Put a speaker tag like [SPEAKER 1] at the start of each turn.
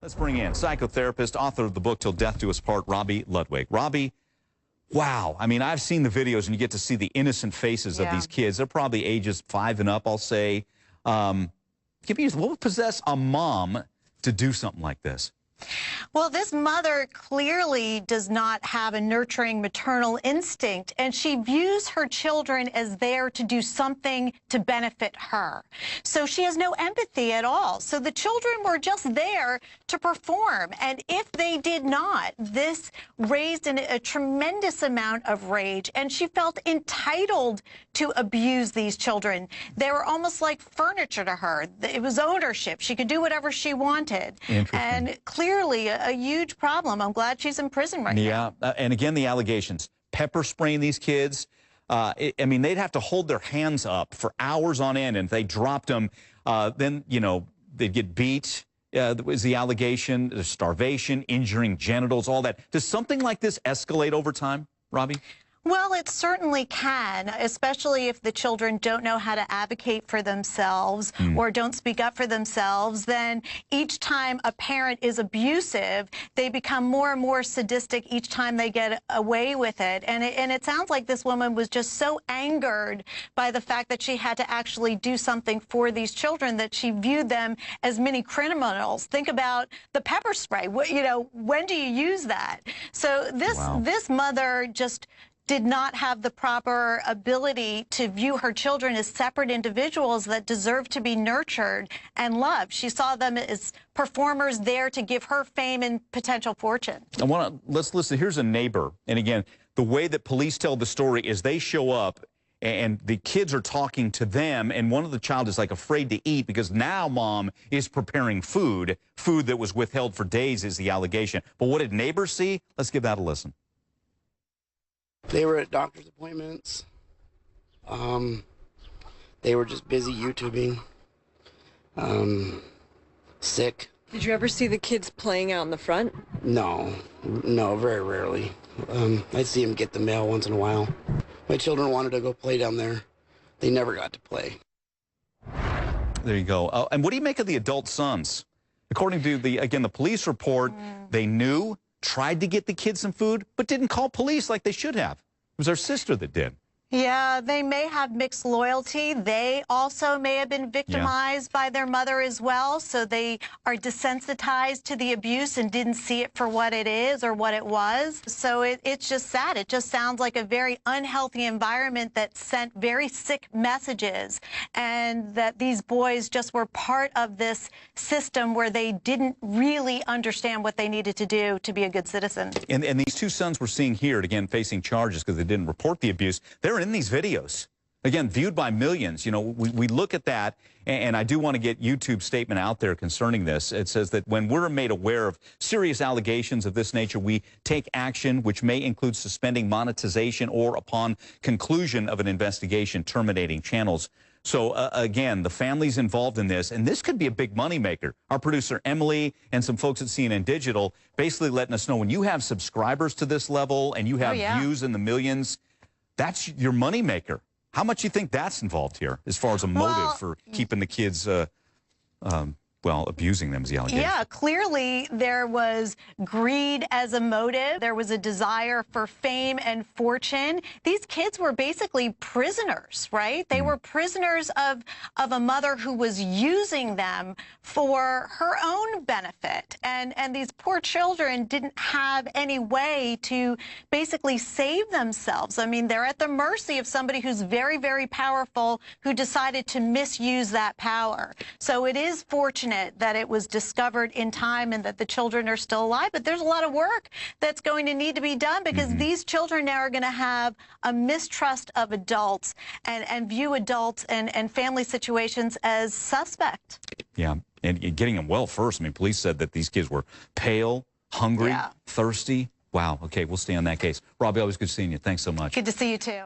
[SPEAKER 1] Let's bring in psychotherapist, author of the book Till Death Do Us Part, Robi Ludwig. Robi, wow. I mean, I've seen the videos, and you get to see the innocent faces of these kids. They're probably ages 5 and up, I'll say. Give me, what would possess a mom to do something like this?
[SPEAKER 2] Well, this mother clearly does not have a nurturing maternal instinct, and she views her children as there to do something to benefit her. So she has no empathy at all. So the children were just there to perform, and if they did not, this raised a tremendous amount of rage, and she felt entitled to abuse these children. They were almost like furniture to her. It was ownership. She could do whatever she wanted. And clearly a huge problem. I'm glad she's in prison right now.
[SPEAKER 1] Yeah, and again, the allegations. Pepper spraying these kids. I mean, they'd have to hold their hands up for hours on end, and if they dropped them, then, you know, they'd get beat. Was the allegation, the starvation, injuring genitals, all that. Does something like this escalate over time, Robi?
[SPEAKER 2] Well, it certainly can, especially if the children don't know how to advocate for themselves or don't speak up for themselves. Then each time a parent is abusive, they become more and more sadistic each time they get away with it. And it sounds like this woman was just so angered by the fact that she had to actually do something for these children that she viewed them as mini criminals. Think about the pepper spray. You know, when do you use that? So this mother just did not have the proper ability to view her children as separate individuals that deserve to be nurtured and loved. She saw them as performers there to give her fame and potential fortune.
[SPEAKER 1] Let's listen. Here's a neighbor. And again, the way that police tell the story is they show up and the kids are talking to them, and one of the child is like afraid to eat because now mom is preparing food that was withheld for days is the allegation. But what did neighbors see? Let's give that a listen.
[SPEAKER 3] They were at doctor's appointments. They were just busy YouTubing. Sick.
[SPEAKER 4] Did you ever see the kids playing out in the front?
[SPEAKER 3] No, very rarely. I'd see them get the mail once in a while. My children wanted to go play down there. They never got to play.
[SPEAKER 1] There you go. And what do you make of the adult sons? According to the police report, they knew, tried to get the kids some food, but didn't call police like they should have. It was their sister that did.
[SPEAKER 2] Yeah, they may have mixed loyalty. They also may have been victimized by their mother as well, so they are desensitized to the abuse and didn't see it for what it is or what it was. So it's just sad. It just sounds like a very unhealthy environment that sent very sick messages, and that these boys just were part of this system where they didn't really understand what they needed to do to be a good citizen.
[SPEAKER 1] And these two sons we're seeing here, again, facing charges because they didn't report the abuse, they're in these videos, again, viewed by millions. You know, we look at that, and I do want to get YouTube's statement out there concerning this. It says that when we're made aware of serious allegations of this nature, we take action, which may include suspending monetization or, upon conclusion of an investigation, terminating channels. So, again, the families involved in this, and this could be a big moneymaker. Our producer, Emily, and some folks at CNN Digital basically letting us know when you have subscribers to this level and you have views in the millions, that's your moneymaker. How much do you think that's involved here as far as a motive for keeping the kids, well, abusing them is the allegation?
[SPEAKER 2] Yeah, clearly there was greed as a motive. There was a desire for fame and fortune. These kids were basically prisoners, right? They were prisoners of a mother who was using them for her own benefit. And these poor children didn't have any way to basically save themselves. I mean, they're at the mercy of somebody who's very, very powerful who decided to misuse that power. So it is fortunate that it was discovered in time and that the children are still alive. But there's a lot of work that's going to need to be done because these children now are going to have a mistrust of adults and view adults and family situations as suspect.
[SPEAKER 1] Yeah, and getting them well first. I mean, police said that these kids were pale, hungry, thirsty. Wow. Okay, we'll stay on that case. Robi, always good seeing you. Thanks so much.
[SPEAKER 2] Good to see you, too.